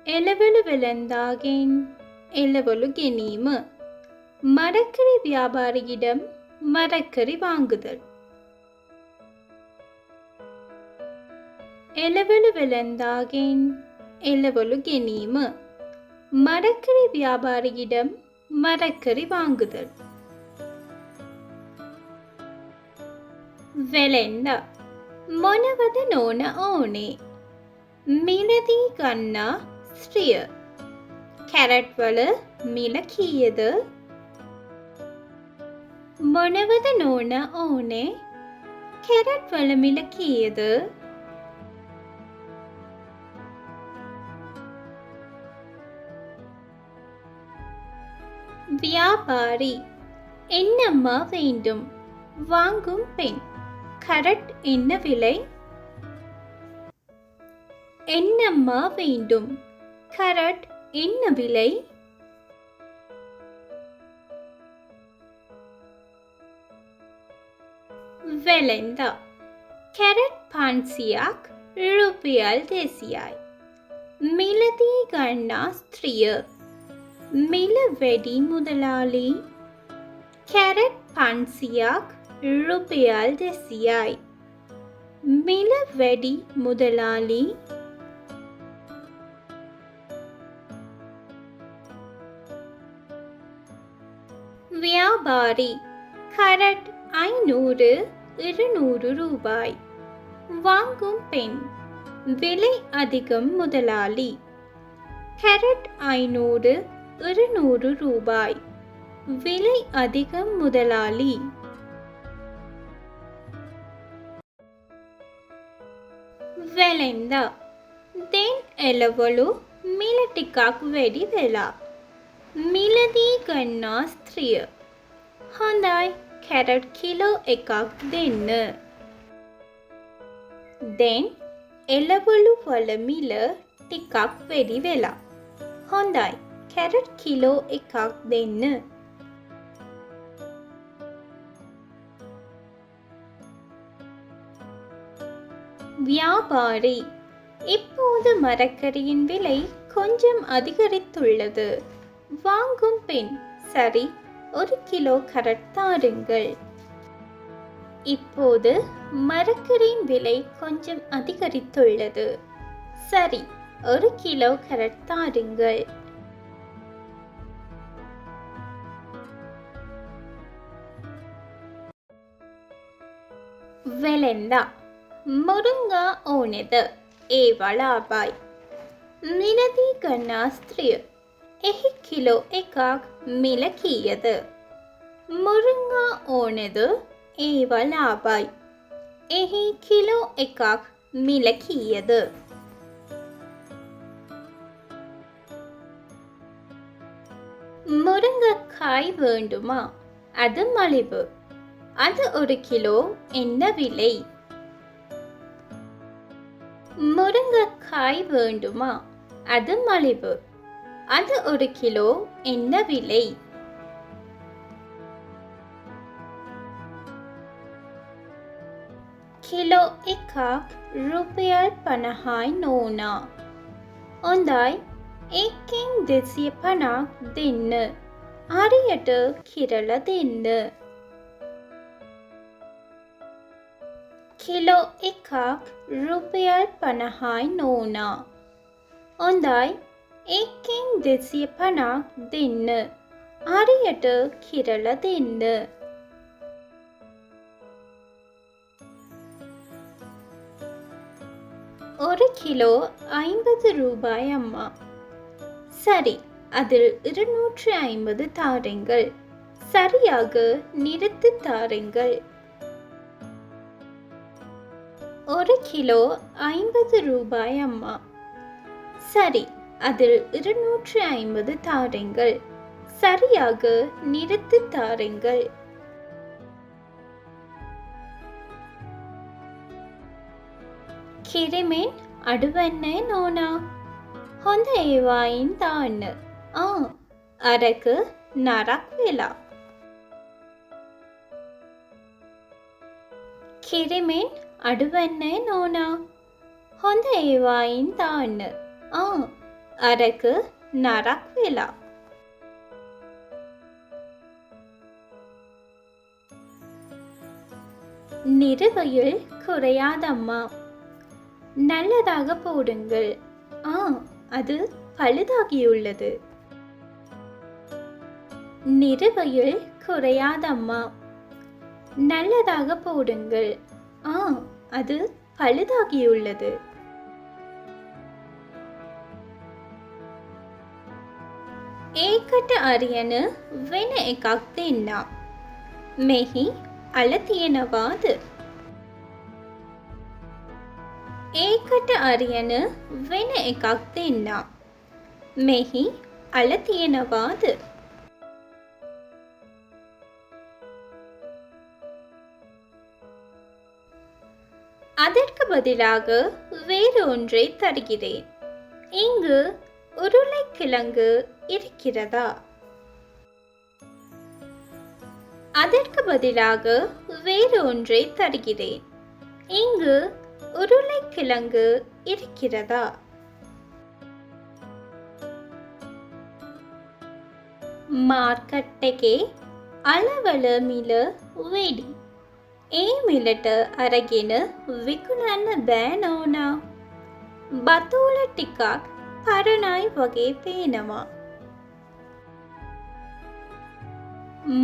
එළවලු වෙළඳාගෙන් එළවලු ගැනීම. மரக்கறி வியாபாரியிடம் மரக்கறி வாங்குதல். එළවලු වෙළඳාගෙන් එළවලු ගැනීම. மரக்கறி வியாபாரியிடம் மரக்கறி வாங்குதல். වෙළෙන්ද මොනවද නෝන ඕනේ? මිලදී ගන්නා ස්ත්‍රිය. කැරට් වල මිල කීයද? මොනවද නෝන ඕනේ? කැරට් වල මිල කීයද? வியாபாரி என்னம்மா வேண்டும்? வாங்கும் பெண். கரட் என்ன விலை? என்னம்மா வேண்டும்? கரட் என்ன விலை? වෙළෙන්ද කැරට් 500ක් රුපියල් 200යි. මිලදී ගන්නා ස්ත්‍රිය. මිල වැඩි මුදලාලි. කැරට් 500ක් රුපියල් 200යි. මිල වැඩි මුදලාලි. வியாபாரி கரட் 500 200 ரூபாய். வாங்கும் பெண். விலை அதிகம் முதலாளி. கரட் 500 200 ரூபாய். விலை அதிகம் முதலாளி. වෙළෙන්ද දැන් එළවලු මිල ටිකක් වැඩි වෙලා. මිලදී ගන්නා ස්ත්‍රිය. හොඳයි කැරට් කිලෝ එකක් දෙන්න. දැන් එළවලු වල මිල ටිකක් වැඩි වෙලා. හොඳයි කැරට් කිලෝ එකක් දෙන්න. வியாபாரி இப்போது மரக்கறியின் விலை கொஞ்சம் அதிகரித்துள்ளது. வாங்கும் பெண். சரி 1 கிலோ கரட் தாருங்கள். இப்போது மரக்கறியின் விலை கொஞ்சம் அதிகரித்துள்ளது. சரி 1 கிலோ கரட் தாருங்கள். වෙළෙන්ද මුරුංගා ඕනෙද? ඒවා ලාභයි. මිලදී ගන්නා ස්ත්‍රිය. එහි කිලෝ එකක් මිල කීයද? මුරුංගා ඕනෙද? ඒවා ලාභයි. එහි කිලෝ එකක් මිල කීයද? முருங்கைக்காய் வேண்டுமா? அது மலிவு. அது 1 கிலோ என்ன விலை? முருங்கைக்காய் வேண்டுமா? அது மலிவு. அது 1 கிலோ என்ன விலை? කිලෝ එකක් රුපියල් 50යි නෝනා. හොඳයි එකෙන් 250ක් දෙන්න. හරියට කිරලා දෙන්න. කිලෝ එකක් රුපියල් 50යි නෝනා. හොඳයි එකෙන් 250ක් දෙන්න. හරියට කිරලා දෙන්න. 1 கிலோ 50 ரூபாய் அம்மா. சரி அதில் 250 தாருங்கள். சரியாக நிறுத்து தாருங்கள். 1 கிலோ 50 ரூபாய் அம்மா. சரி அதில் 250 தாருங்கள். சரியாக நிறுத்து தாருங்கள். කිරිමෙන් අඩුවන්නේ නෝනා. හොඳ ඒවායින් දාන්න. අරක නරක් වෙලා. කිරිමෙන් අඩුවන්නේ නෝනා. හොඳ ඒවායින් දාන්න. அரகு நரக் වෙලා. நிறுவையில் குறையாதம்மா. நல்லதாக போடுங்கள். அது பழுதாகியுள்ளது. நிறுவையில் குறையாதம்மா. நல்லதாக போடுங்கள். அது பழுதாகியுள்ளது. ඒකට අරියන වෙන එකක් දෙන්නම්. මෙහි අල තියෙනවාද? ඒකට අරියන වෙන එකක් දෙන්නම්. මෙහි අල තියෙනවාද? அதற்கு பதிலாக வேறு ஒன்றை தருகிறேன். இங்கு உருளைக்கிழங்கு இருக்கிறதா? அதற்கு பதிலாக வேறு ஒன்றை தருகிறேன். இங்கு உருளைக்கிழங்கு இருக்கிறதா? මාර්කට් එකේ අලවල මිල වැඩි. ඒ මිලට අරගෙන විකුණන්න බෑ නෝනා. බතූල ටිකක් පරණයි වගේ පේනවා.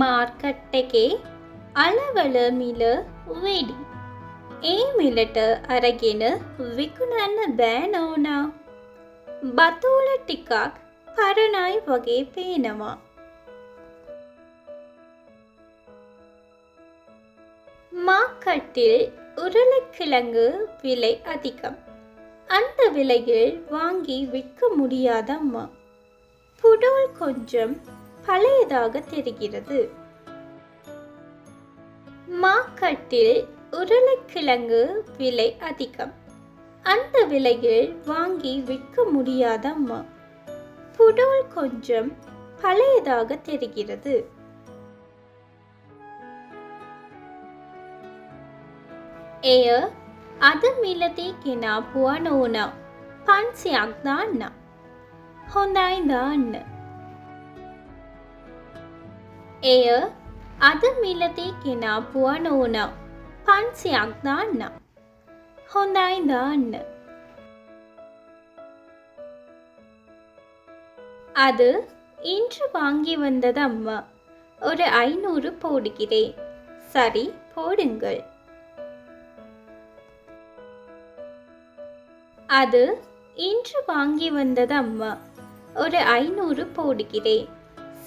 මාර්කට් එකේ අලවල මිල වැඩි. ඒ මිලට අරගෙන විකුණන්න බෑ නෝනා. බතූල ටිකක් පරණයි වගේ පේනවා. மார்க்கெட்டில் உருளைக்கிழங்கு விலை அதிகம். அந்த விலையில் வாங்கி விற்க முடியாதம்மா. புடோல் கொஞ்சம் பழையதாக தெரிகிறது. மார்க்கெட்டில் உருளைக்கிழங்கு விலை அதிகம். அந்த விலையில் வாங்கி விற்க முடியாதம்மா. புடோல் கொஞ்சம் பழையதாக தெரிகிறது. එය අද මිලදී ගෙනාපුවා නෝනා. 500ක් දාන්න. හොඳයි දාන්න. එය අද මිලදී ගෙනාපුවා නෝනා. 500ක් දාන්න. හොඳයි දාන්න. அது இன்று வாங்கி வந்ததம்மா. ஒரு 500 போடுகிறேன். சரி போடுங்கள். அது இன்று வாங்கி வந்ததம்மா. ஒரு 500 போடுகிறேன்.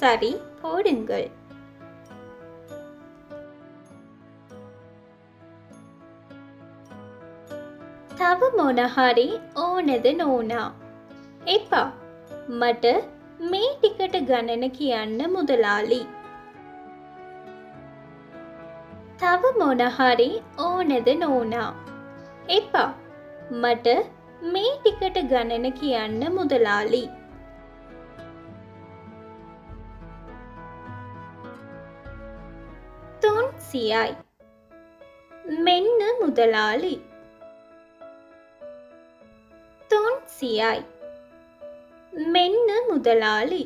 சரி போடுங்கள். තව මොන හරි ඕනද නෝනා? එපා. මට මේ ටිකට ගණන කියන්න මුදලාලි. තව මොන හරි ඕනද නෝනා? එපා. මට මේ ටිකට ගණන කියන්න මුදලාලි. තුන්සියයි. මෙන්න මුදලාලි. තුන්සියයි. මෙන්න මුදලාලි.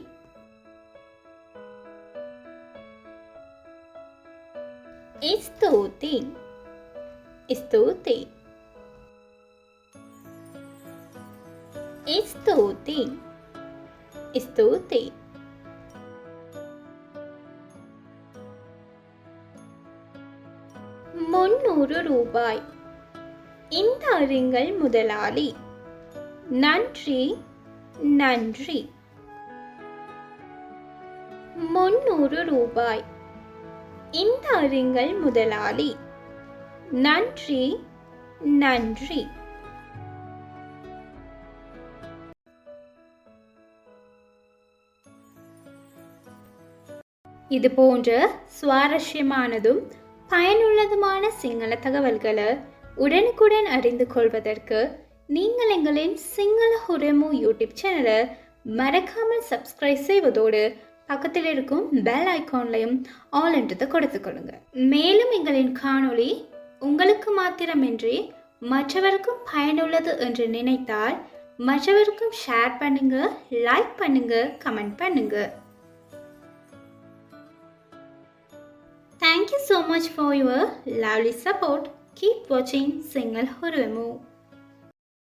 ස්තුතියි. ස්තුතියි. ස්තුතියි. ස්තුතියි. 300 ரூபாய். இந்த அருங்கள் முதலாளி. நன்றி நன்றி. 300 ரூபாய். இந்த அருங்கள் முதலாளி. நன்றி நன்றி. இது போன்ற சுவாரஸ்யமானதும் பயனுள்ளதுமான சிங்கள தகவல்களை உடனுக்குடன் அறிந்து கொள்வதற்கு நீங்கள் எங்களின் சிங்கள ஹுரமு யூடியூப் சேனலை மறக்காமல் சப்ஸ்கிரைப் செய்வதோடு பக்கத்தில் இருக்கும் பெல் ஐக்கான்லையும் ஆல் என்றதை கொடுத்துக்கொள்ளுங்க. மேலும் எங்களின் காணொளி உங்களுக்கு மாத்திரமின்றி மற்றவருக்கும் பயனுள்ளது என்று நினைத்தால் மற்றவருக்கும் ஷேர் பண்ணுங்க, லைக் பண்ணுங்க, கமெண்ட் பண்ணுங்க. Thank you so much for your lovely support. Keep watching Single Hurvemu.